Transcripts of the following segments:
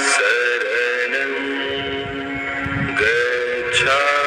शरणं गच्छामि।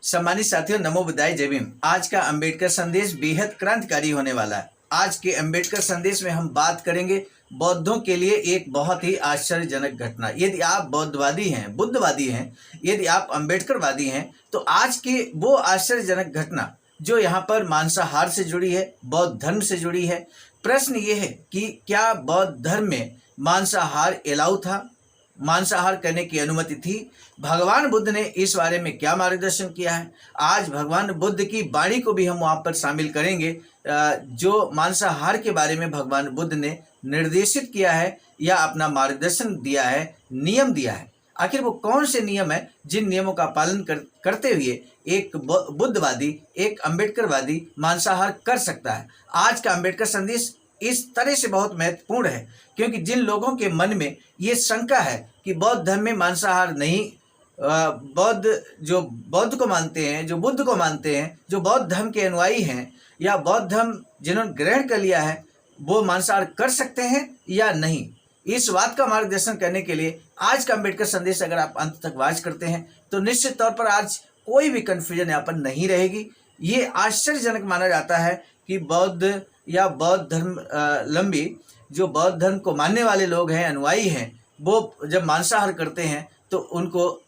सम्मानित साथियों, नमो बुद्धाय, जय भीम। आज का अंबेडकर संदेश बेहद क्रांतिकारी होने वाला है। आज के अंबेडकर संदेश में हम बात करेंगे बौद्धों के लिए एक बहुत ही आश्चर्यजनक घटना। यदि आप बौद्धवादी हैं, बुद्धवादी हैं, यदि आप अंबेडकरवादी हैं, तो आज की वो आश्चर्यजनक घटना जो यहाँ पर मांसाहार से जुड़ी है, बौद्ध धर्म से जुड़ी है। प्रश्न ये है कि क्या बौद्ध धर्म में मांसाहार अलाउ था, मांसाहार करने की अनुमति थी? भगवान बुद्ध ने इस बारे में क्या मार्गदर्शन किया है? आज भगवान बुद्ध की वाणी को भी हम वहाँ पर शामिल करेंगे, जो मांसाहार के बारे में भगवान बुद्ध ने निर्देशित किया है या अपना मार्गदर्शन दिया है, नियम दिया है। आखिर वो कौन से नियम है जिन नियमों का पालन करते हुए एक बुद्धवादी, एक अंबेडकरवादी मांसाहार कर सकता है? आज का अंबेडकर संदेश इस तरह से बहुत महत्वपूर्ण है क्योंकि जिन लोगों के मन में ये शंका है कि बौद्ध धर्म में मांसाहार नहीं, जो बौद्ध को मानते हैं, जो बुद्ध को मानते हैं, जो बौद्ध धर्म के अनुयायी हैं या बौद्ध धर्म जिन्होंने ग्रहण कर लिया है, वो मांसाहार कर सकते हैं या नहीं, इस बात का मार्गदर्शन करने के लिए आज का अंबेडकर संदेश अगर आप अंत तक वॉच करते हैं तो निश्चित तौर पर आज कोई भी कन्फ्यूजन यहाँ पर नहीं रहेगी। ये आश्चर्यजनक माना जाता है कि बौद्ध या बौद्ध धर्मावलंबी, जो बौद्ध धर्म को मानने वाले लोग हैं, अनुयायी हैं, वो जब मांसाहार करते हैं तो उनको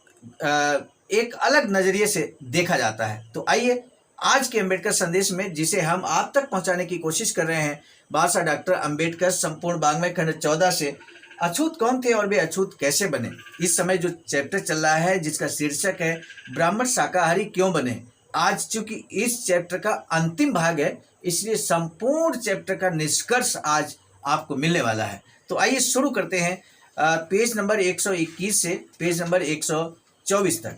एक अलग नज़रिए से देखा जाता है। तो आइए आज के अंबेडकर संदेश में, जिसे हम आप तक पहुंचाने की कोशिश कर रहे हैं, बादशाह डॉक्टर अंबेडकर संपूर्ण वाङ्मय खंड 14 से अछूत कौन थे और वे अछूत कैसे बने। इस समय जो चैप्टर चल रहा है जिसका शीर्षक है ब्राह्मण शाकाहारी क्यों बने। आज चूंकि इस चैप्टर का अंतिम भाग है, इसलिए संपूर्ण चैप्टर का निष्कर्ष आज आपको मिलने वाला है। तो आइए शुरू करते हैं पेज नंबर 121 से पेज नंबर 124 तक।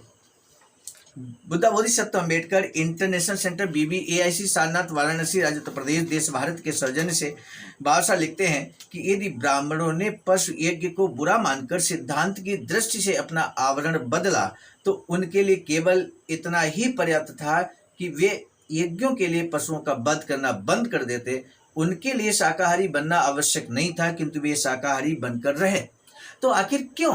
Buddha Bodhisattva Ambedkar international centre BBAIC Sarnath Varanasi राज्य उत्तर प्रदेश देश भारत के सौजन्य से बादशाह लिखते हैं कि यदि ब्राह्मणों ने पशु यज्ञ को बुरा मानकर सिद्धांत की दृष्टि से अपना आवरण बदला तो उनके लिए केवल इतना ही पर्याप्त था कि वे यज्ञों के लिए पशुओं का वध करना बंद कर देते। उनके लिए शाकाहारी बनना आवश्यक नहीं था किंतु वे शाकाहारी बनकर रहे। तो आखिर क्यों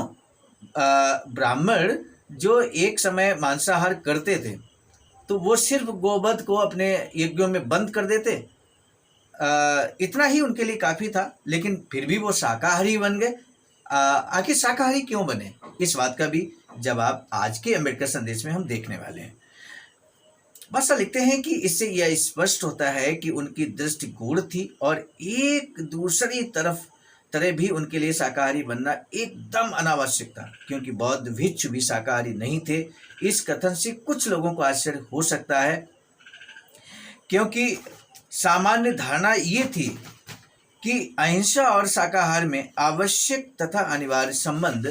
ब्राह्मण जो एक समय मांसाहार करते थे तो वो सिर्फ गोवध को अपने यज्ञों में बंद कर देते? इतना ही उनके लिए काफ़ी था, लेकिन फिर भी वो शाकाहारी बन गए। आखिर शाकाहारी क्यों बने, इस बात का भी जवाब आज के अंबेडकर संदेश में हम देखने वाले हैं। बादशाह लिखते हैं कि इससे यह स्पष्ट होता है कि उनकी दृष्टि गूढ़ थी और एक दूसरी तरह भी उनके लिए शाकाहारी बनना एकदम अनावश्यक था, क्योंकि बौद्ध भिक्षु भी शाकाहारी नहीं थे। इस कथन से कुछ लोगों को आश्चर्य हो सकता है क्योंकि सामान्य धारणा ये थी कि अहिंसा और शाकाहार में आवश्यक तथा अनिवार्य संबंध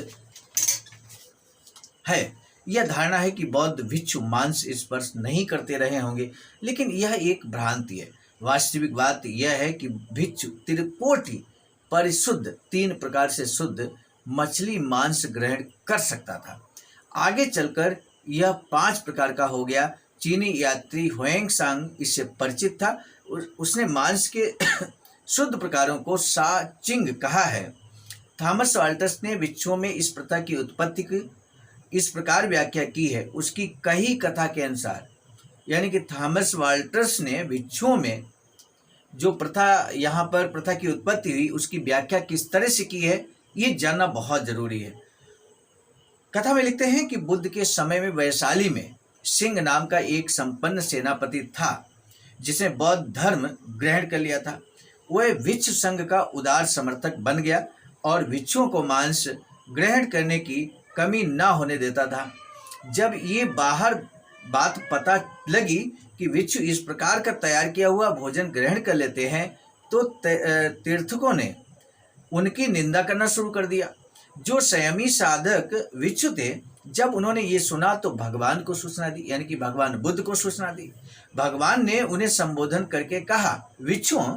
है। यह धारणा है कि बौद्ध भिक्षु मांस स्पर्श नहीं करते रहे होंगे, लेकिन यह एक भ्रांति है। वास्तविक बात यह है कि भिक्षु त्रिपोटी परिशुद्ध, 3 प्रकार से शुद्ध मछली मांस ग्रहण कर सकता था। आगे चलकर यह 5 प्रकार का हो गया। चीनी यात्री हुएंग सांग इससे परिचित था। उसने मांस के शुद्ध प्रकारों को सा चिंग कहा है। थॉमस वाल्टर्स ने भिक्षुओं में इस प्रथा की उत्पत्ति की इस प्रकार व्याख्या की है। उसकी कही कथा के अनुसार, यानी कि थॉमस वाल्टर्स ने भिक्षुओं में जो प्रथा, यहाँ पर प्रथा की उत्पत्ति हुई, उसकी व्याख्या किस तरह से की है, ये जानना बहुत जरूरी है। कथा में लिखते हैं कि बुद्ध के समय में वैशाली में सिंह नाम का एक संपन्न सेनापति था जिसने बौद्ध धर्म ग्रहण कर लिया था। वह भिक्षु संघ का उदार समर्थक बन गया और भिक्षुओं को मांस ग्रहण करने की कमी न होने देता था। जब ये बाहर बात पता लगी कि भिक्षु इस प्रकार का तैयार किया हुआ भोजन ग्रहण कर लेते हैं तो तीर्थकों ने उनकी निंदा करना शुरू कर दिया। जो संयमी साधक भिक्षु थे, जब उन्होंने ये सुना तो भगवान को सूचना दी, यानी कि भगवान बुद्ध को सूचना दी। भगवान ने उन्हें संबोधन करके कहा, भिक्षुओं,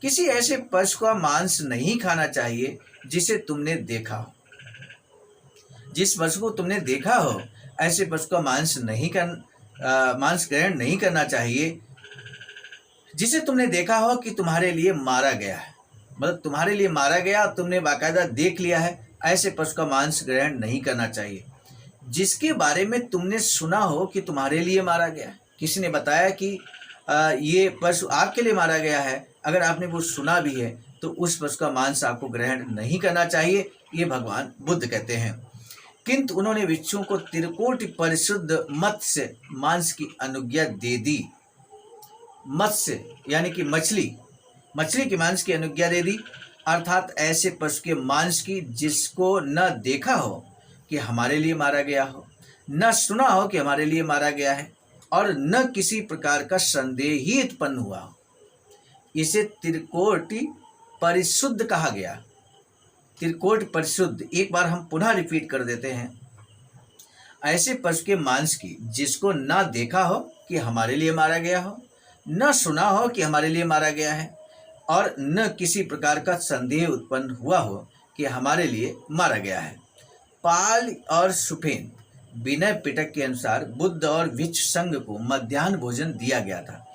किसी ऐसे पशु का मांस नहीं खाना चाहिए जिसे तुमने देखा हो। जिस पशु को तुमने देखा हो ऐसे पशु का मांस ग्रहण नहीं करना चाहिए। जिसे तुमने देखा हो कि तुम्हारे लिए मारा गया है, मतलब तुम्हारे लिए मारा गया और तुमने बाकायदा देख लिया है, ऐसे पशु का मांस ग्रहण नहीं करना चाहिए। जिसके बारे में तुमने सुना हो कि तुम्हारे लिए मारा गया है, किसी ने बताया कि ये पशु आपके लिए मारा गया है, अगर आपने वो सुना भी है तो उस पशु का मांस आपको ग्रहण नहीं करना चाहिए, ये भगवान बुद्ध कहते हैं। किंतु उन्होंने भिक्षुओं को त्रिकोटि परिशुद्ध मत्स्य मांस की अनुज्ञा दे दी। मत्स्य यानी कि मछली के मांस की अनुज्ञा दे दी, अर्थात ऐसे पशु के मांस की जिसको न देखा हो कि हमारे लिए मारा गया हो, न सुना हो कि हमारे लिए मारा गया है, और न किसी प्रकार का संदेह ही उत्पन्न हुआ हो। इसे त्रिकोटि परिशुद्ध कहा गया। त्रिकोटि परिशुद्ध, एक बार हम पुनः रिपीट कर देते हैं। ऐसे पशु के मांस की जिसको न देखा हो कि हमारे लिए मारा गया हो, न सुना हो कि हमारे लिए मारा गया है, और न किसी प्रकार का संदेह उत्पन्न हुआ हो कि हमारे लिए मारा गया है। पाल और सुफेन विनय पिटक के अनुसार बुद्ध और भिक्षु संघ को मध्याह्न भोजन दिया गया था।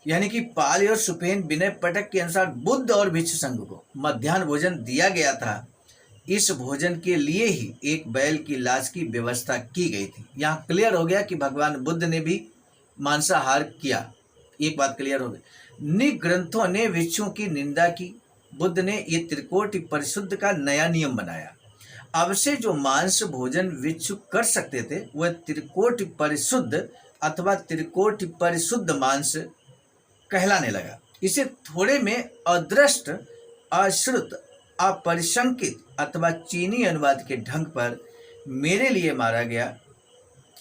यानी कि पाल और सुफेन विनय पिटक के अनुसार बुद्ध और भिक्षु संघ को मध्याह्न भोजन दिया गया था। इस भोजन के लिए ही एक बैल की लाश की व्यवस्था की गई थी। यहाँ क्लियर हो गया कि भगवान बुद्ध ने भी मांसाहार किया। एक बात क्लियर हो गई। निक ग्रंथों ने भिक्षुओं की निंदा की। बुद्ध ने ये त्रिकोटि परिशुद्ध का नया नियम बनाया। अब से जो मांस भोजन भिक्षु कर सकते थे वह त्रिकोटि परिशुद्ध अथवा त्रिकोटि परिशुद्ध मांस कहलाने लगा। इसे थोड़े में अदृष्ट, अश्रुत, अपरिशंकित अथवा चीनी अनुवाद के ढंग पर मेरे लिए मारा गया,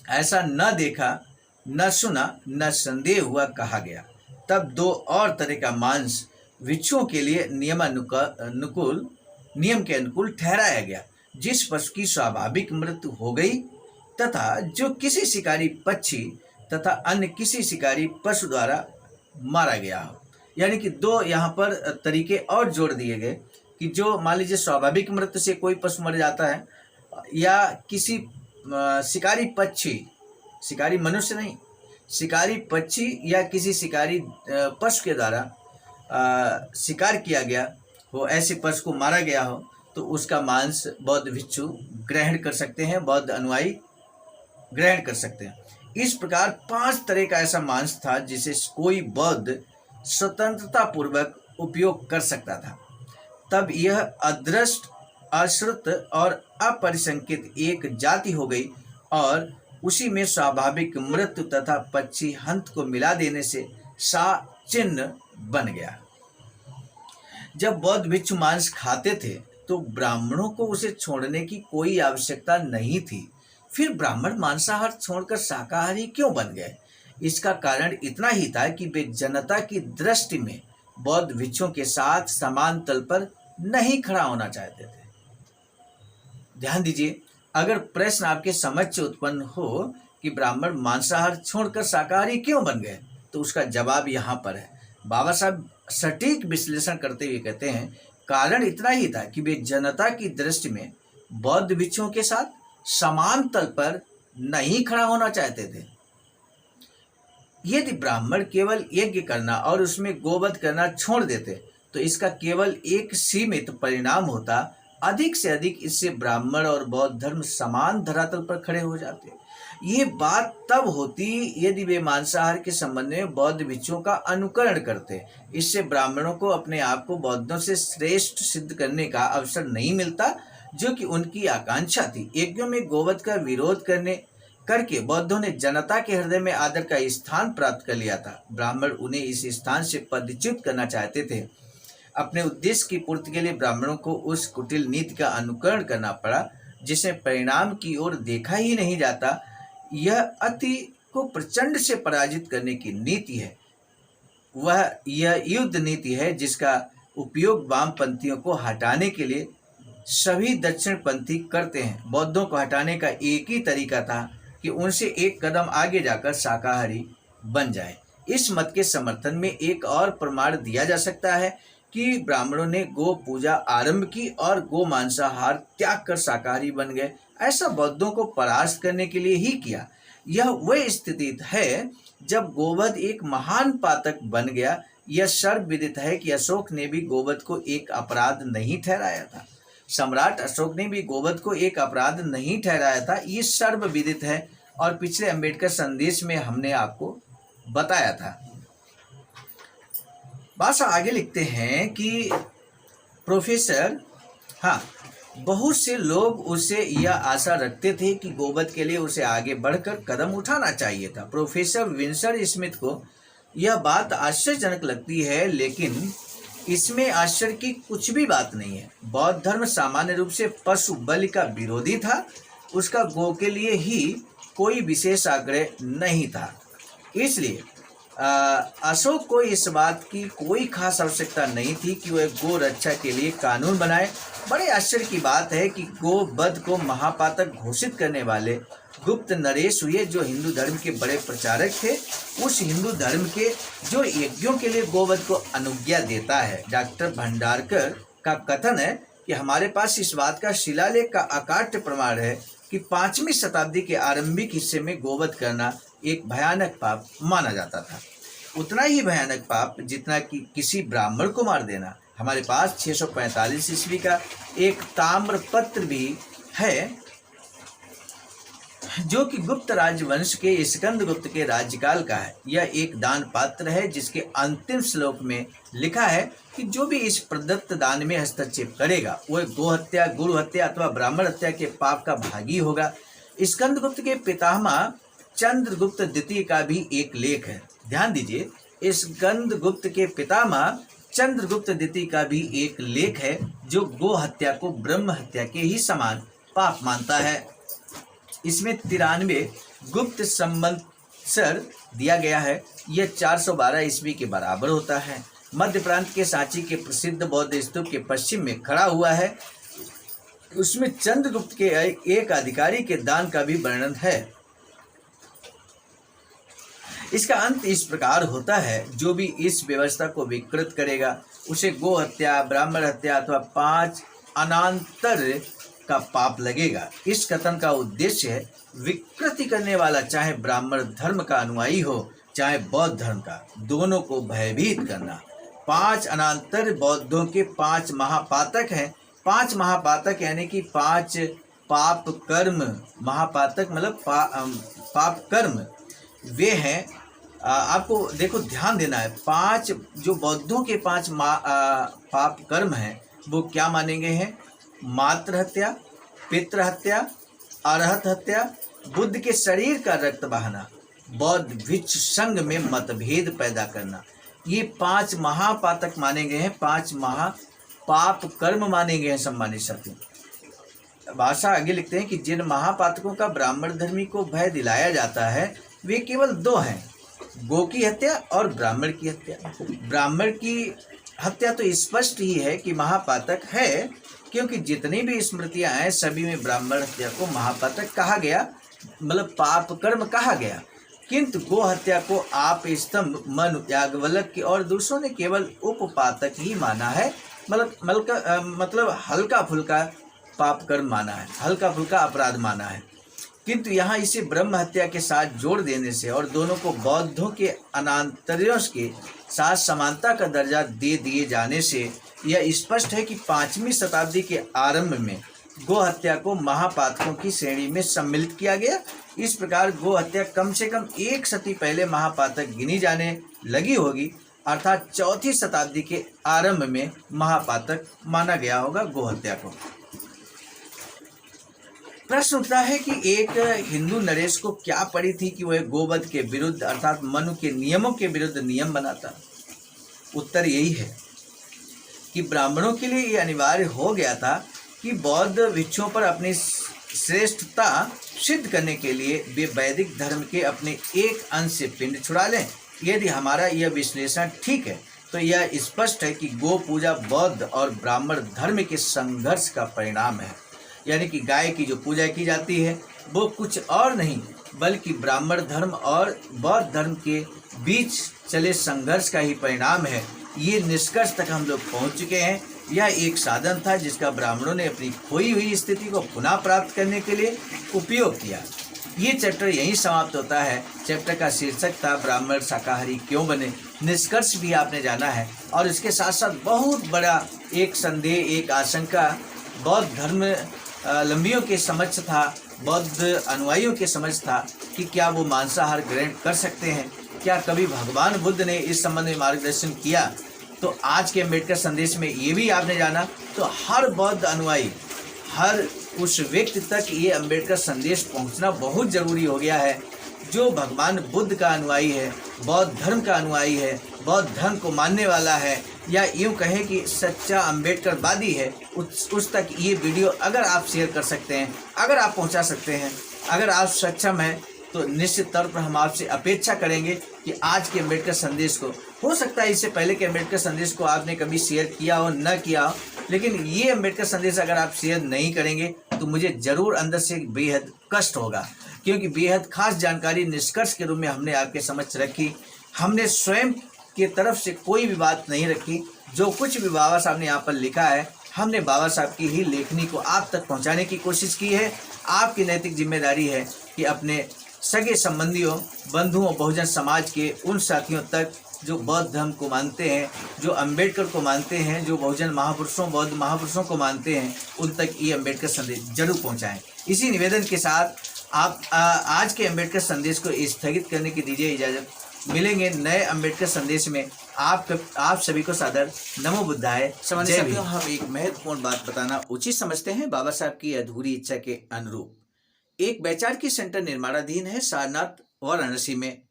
ऐसा न देखा, न सुना, न संदेह हुआ कहा गया। तब दो और तरह का मांस भिक्षुओं के लिए नियम के अनुकूल ठहराया गया। जिस पशु की स्वाभाविक मृत्यु हो गई तथा जो किसी शिकारी पक्षी तथा अन्य किसी शिकारी पशु द्वारा मारा गया हो। यानी कि दो यहाँ पर तरीके और जोड़ दिए गए कि जो मान लीजिए स्वाभाविक मृत्यु से कोई पशु मर जाता है, या किसी शिकारी पक्षी, शिकारी मनुष्य नहीं, शिकारी पक्षी या किसी शिकारी पशु के द्वारा शिकार किया गया हो, ऐसे पशु को मारा गया हो, तो उसका मांस बौद्ध भिक्षु ग्रहण कर सकते हैं, बौद्ध अनुयायी ग्रहण कर सकते हैं। इस प्रकार 5 तरह का ऐसा मांस था जिसे कोई बौद्ध स्वतंत्रता पूर्वक उपयोग कर सकता था। तब यह अदृष्ट, अश्रुत और अपरिशंकित एक जाति हो गई और उसी में स्वाभाविक मृत्यु तथा पक्षी हंत को मिला देने से सा चिन्ह बन गया। जब बौद्ध भिक्षु मांस खाते थे तो ब्राह्मणों को उसे छोड़ने की कोई आवश्यकता नहीं थी। फिर ब्राह्मण मांसाहार छोड़कर शाकाहारी क्यों बन गए? इसका कारण इतना ही था कि वे जनता की दृष्टि में बौद्ध भिक्षुओं के साथ समान तल पर नहीं खड़ा होना चाहते थे। ध्यान दीजिए, अगर प्रश्न आपके समक्ष उत्पन्न हो कि ब्राह्मण मांसाहार छोड़कर शाकाहारी क्यों बन गए, तो उसका जवाब यहाँ पर है। बाबा साहब सटीक विश्लेषण करते हुए कहते हैं, कारण इतना ही था कि वे जनता की दृष्टि में बौद्ध भिक्षुओं के साथ समान तल पर नहीं खड़ा होना चाहते थे। यदि ब्राह्मण केवल यज्ञ करना और उसमें गोवध करना छोड़ देते तो इसका केवल एक सीमित परिणाम होता, अधिक से अधिक इससे ब्राह्मण और बौद्ध धर्म समान धरातल पर खड़े हो जाते। ये बात तब होती यदि वे मांसाहार के संबंध में बौद्ध भिक्षुओं का अनुकरण करते। इससे ब्राह्मणों को अपने आप को बौद्धों से श्रेष्ठ सिद्ध करने का अवसर नहीं मिलता, जो कि उनकी आकांक्षा थी। यज्ञों में गोवध का विरोध करके बौद्धों ने जनता के हृदय में आदर का स्थान प्राप्त कर लिया था। ब्राह्मण उन्हें इस स्थान से पदच्युत करना चाहते थे। अपने उद्देश्य की पूर्ति के लिए ब्राह्मणों को उस कुटिल नीति का अनुकरण करना पड़ा जिसे परिणाम की ओर देखा ही नहीं जाता। यह अति को प्रचंड से पराजित करने की नीति है। यह युद्ध नीति है जिसका उपयोग वामपंथियों को हटाने के लिए सभी दक्षिणपंथी करते हैं। बौद्धों को हटाने का एक ही तरीका था कि उनसे एक कदम आगे जाकर शाकाहारी बन जाए। इस मत के समर्थन में एक और प्रमाण दिया जा सकता है कि ब्राह्मणों ने गो पूजा आरंभ की और गो मांसाहार त्याग कर शाकाहारी बन गए। ऐसा बौद्धों को परास्त करने के लिए ही किया। यह वह स्थिति है जब गोवध एक महान पातक बन गया, यह सर्वविदित है कि अशोक ने भी गोवध को एक अपराध नहीं ठहराया था। सम्राट अशोक ने भी गोवध को एक अपराध नहीं ठहराया था, ये सर्वविदित है और पिछले अंबेडकर संदेश में हमने आपको बताया था। भाषा आगे लिखते हैं कि प्रोफेसर, हाँ, बहुत से लोग उसे यह आशा रखते थे कि गोवध के लिए उसे आगे बढ़कर कदम उठाना चाहिए था। प्रोफेसर विंसर स्मिथ को यह बात आश्चर्यजनक लगती है, लेकिन इसमें आश्चर्य की कुछ भी बात नहीं है। बौद्ध धर्म सामान्य रूप से पशु बलि का विरोधी था, उसका गो के लिए ही कोई विशेष आग्रह नहीं था। इसलिए अशोक को इस बात की कोई खास आवश्यकता नहीं थी कि वह गो रक्षा के लिए कानून बनाए। बड़े आश्चर्य की बात है कि गोवध को महापातक घोषित करने वाले गुप्त नरेश हुए, जो हिंदू धर्म के बड़े प्रचारक थे। उस हिंदू धर्म के जो यज्ञों के लिए गोवध को अनुज्ञा देता है। डॉक्टर भंडारकर का कथन है कि हमारे पास इस बात का शिलालेख का अकाट्य प्रमाण है कि 5वीं शताब्दी के आरंभिक हिस्से में गोवध करना एक भयानक पाप माना जाता था। उतना ही भयानक पाप जितना कि किसी ब्राह्मण को मार देना। हमारे पास 645 ईस्वी का एक ताम्र पत्र भी है, जो कि गुप्त राजवंश के स्कंदगुप्त के राज्यकाल का है। यह एक दान पात्र है, जिसके अंतिम श्लोक में लिखा है कि जो भी इस प्रदत्त दान में हस्तक्षेप करेगा वह गोहत्या, गुरु हत्या अथवा ब्राह्मण हत्या के पाप का भागी होगा। स्कंदगुप्त के पितामह चंद्रगुप्त द्वितीय का भी एक लेख है। ध्यान दीजिए, स्कंदगुप्त के पितामह चंद्रगुप्त द्वितीय का भी एक लेख है, जो गो हत्या को ब्रह्म हत्या के ही समान पाप मानता है। इसमें 93 गुप्त संवत्सर दिया गया है। यह 412 ईस्वी के बराबर होता है। मध्य प्रांत के सांची के प्रसिद्ध बौद्ध स्तूप के पश्चिम में खड़ा हुआ है। उसमें चंद्रगुप्त के एक अधिकारी के दान का भी वर्णन है। इसका अंत इस प्रकार होता है, जो भी इस व्यवस्था को विकृत करेगा उसे गो हत्या, ब्राह्मण हत्या अथवा 5 अनांतर का पाप लगेगा। इस कथन का उद्देश्य है विकृति करने वाला चाहे ब्राह्मण धर्म का अनुयायी हो चाहे बौद्ध धर्म का, दोनों को भयभीत करना। 5 अनांतर बौद्धों के 5 महापातक हैं। 5 महापातक यानी कि 5 पाप कर्म। महापातक मतलब पाप कर्म वे हैं। आपको देखो ध्यान देना है, 5 जो बौद्धों के 5 पाप कर्म हैं वो क्या माने गए हैं? मातृ हत्या, पितृ हत्या, अरहत हत्या, बुद्ध के शरीर का रक्त बहाना, बौद्ध भिक्ष संघ में मतभेद पैदा करना, ये 5 महापातक माने गए हैं, 5 महापाप कर्म माने गए हैं। सम्मानित साथियों, भाषा आगे लिखते हैं कि जिन महापातकों का ब्राह्मण धर्मी को भय दिलाया जाता है वे केवल 2 हैं, गो की हत्या और ब्राह्मण की हत्या। ब्राह्मण की हत्या तो स्पष्ट ही है कि महापातक है, क्योंकि जितनी भी स्मृतियां हैं सभी में ब्राह्मण हत्या को महापातक कहा गया, मतलब पाप कर्म कहा गया। किंतु गो हत्या को आप स्तंभ, मनु, याज्ञवल्क्य की और दूसरों ने केवल उपपातक ही माना है, मतलब हल्का फुल्का पाप कर्म माना है, हल्का फुल्का अपराध माना है। किंतु यहाँ इसे ब्रह्म हत्या के साथ जोड़ देने से और दोनों को बौद्धों के अनांतर्यों के साथ समानता का दर्जा दे दिए जाने से यह स्पष्ट है कि 5वीं शताब्दी के आरंभ में गो हत्या को महापातकों की श्रेणी में सम्मिलित किया गया। इस प्रकार गो हत्या कम से कम 1 सदी पहले महापातक गिनी जाने लगी होगी, अर्थात 4वीं शताब्दी के आरंभ में महापातक माना गया होगा गो हत्या को। प्रश्न उठता है कि एक हिंदू नरेश को क्या पड़ी थी कि वह गोवध के विरुद्ध अर्थात मनु के नियमों के विरुद्ध नियम बनाता। उत्तर यही है कि ब्राह्मणों के लिए यह अनिवार्य हो गया था कि बौद्ध भिक्षुओं पर अपनी श्रेष्ठता सिद्ध करने के लिए वे वैदिक धर्म के अपने एक अंश से पिंड छुड़ा लें। यदि हमारा यह विश्लेषण ठीक है तो यह स्पष्ट है कि गो पूजा बौद्ध और ब्राह्मण धर्म के संघर्ष का परिणाम है। यानी कि गाय की जो पूजा की जाती है वो कुछ और नहीं बल्कि ब्राह्मण धर्म और बौद्ध धर्म के बीच चले संघर्ष का ही परिणाम है। ये निष्कर्ष तक हम लोग पहुंच चुके हैं। यह एक साधन था जिसका ब्राह्मणों ने अपनी खोई हुई स्थिति को पुनः प्राप्त करने के लिए उपयोग किया। ये चैप्टर यहीं समाप्त होता है। चैप्टर का शीर्षक था ब्राह्मण शाकाहारी क्यों बने। निष्कर्ष भी आपने जाना है और इसके साथ साथ बहुत बड़ा एक संदेह, एक आशंका बौद्ध धर्म लंबियों के समझ था, बौद्ध अनुयायियों के समझ था कि क्या वो मांसाहार ग्रहण कर सकते हैं, क्या कभी भगवान बुद्ध ने इस संबंध में मार्गदर्शन किया। तो आज के अम्बेडकर संदेश में ये भी आपने जाना। तो हर बौद्ध अनुयायी, हर उस व्यक्ति तक ये अम्बेडकर संदेश पहुंचना बहुत ज़रूरी हो गया है जो भगवान बुद्ध का अनुयायी है, बौद्ध धर्म का अनुयायी है, बौद्ध धर्म को मानने वाला है, या यूँ कहें कि सच्चा अम्बेडकरवादी है। उस तक ये वीडियो अगर आप शेयर कर सकते हैं, अगर आप पहुंचा सकते हैं, अगर आप सक्षम हैं, तो निश्चित तौर पर हम आपसे अपेक्षा करेंगे कि आज के अम्बेडकर संदेश को, हो सकता है इससे पहले के अम्बेडकर संदेश को आपने कभी शेयर किया हो, न किया हो, लेकिन ये अम्बेडकर संदेश अगर आप शेयर नहीं करेंगे तो मुझे ज़रूर अंदर से बेहद कष्ट होगा, क्योंकि बेहद खास जानकारी निष्कर्ष के रूप में हमने आपके समक्ष रखी। हमने स्वयं की तरफ से कोई भी बात नहीं रखी। जो कुछ भी बाबा साहब ने यहाँ पर लिखा है, हमने बाबा साहब की ही लेखनी को आप तक पहुँचाने की कोशिश की है। आपकी नैतिक जिम्मेदारी है कि अपने सगे संबंधियों, बंधुओं, बहुजन समाज के उन साथियों तक जो बौद्ध धर्म को मानते हैं, जो अम्बेडकर को मानते हैं, जो बहुजन महापुरुषों, बौद्ध महापुरुषों को मानते हैं, उन तक ये अम्बेडकर संदेश जरूर पहुंचाएं। इसी निवेदन के साथ आप आज के अम्बेडकर संदेश को स्थगित करने की दीजिए इजाज़त। मिलेंगे नए अम्बेडकर संदेश में। आप सभी को सादर नमो बुद्धाय। साथियों, हम एक महत्वपूर्ण बात बताना उचित समझते हैं। बाबा साहब की अधूरी इच्छा के अनुरूप एक वैचारिकी सेंटर निर्माणाधीन है सारनाथ वाराणसी में,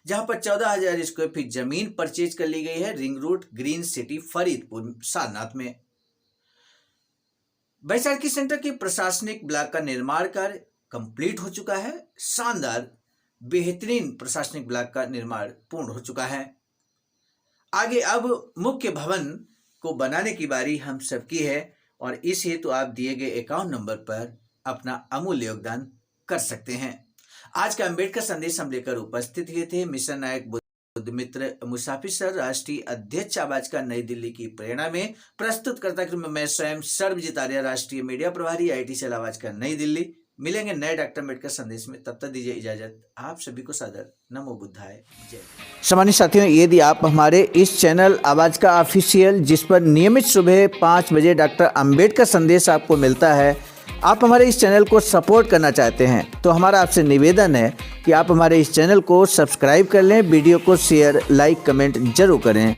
जहां पर 14,000 स्क्वायर फीट जमीन परचेज कर ली गई है ring road, green city, Faridpur, Sarnath में। वैचारिकी सेंटर के प्रशासनिक ब्लॉक का निर्माण कार्य कंप्लीट हो चुका है। शानदार बेहतरीन प्रशासनिक ब्लॉक का निर्माण पूर्ण हो चुका है। आगे अब मुख्य भवन को बनाने की बारी हम सबकी है और इस हेतु आप दिए गए अकाउंट नंबर पर अपना अमूल्य योगदान कर सकते हैं। आज का अम्बेडकर संदेश हम लेकर उपस्थित हुए थे मिशन नायक बुद्ध मित्र मुसाफिर सर, राष्ट्रीय अध्यक्ष आवाज का नई दिल्ली की प्रेरणा में प्रस्तुतकर्ता के रूप में मैं स्वयं सर्वजित आर्य, राष्ट्रीय मीडिया प्रभारी, IIT सेल आवाज का नई दिल्ली। मिलेंगे नए डॉक्टर अम्बेडकर संदेश में, तब तक दीजिए इजाजत। आप सभी को सादर नमो बुद्धाय जय। सम्मानित साथियों, यदि आप हमारे इस चैनल आवाज का ऑफिशियल, जिस पर नियमित सुबह 5 बजे डॉक्टर अम्बेडकर संदेश आपको मिलता है, आप हमारे इस चैनल को सपोर्ट करना चाहते हैं तो हमारा आपसे निवेदन है कि आप हमारे इस चैनल को सब्सक्राइब कर लें, वीडियो को शेयर, लाइक, कमेंट जरूर करें।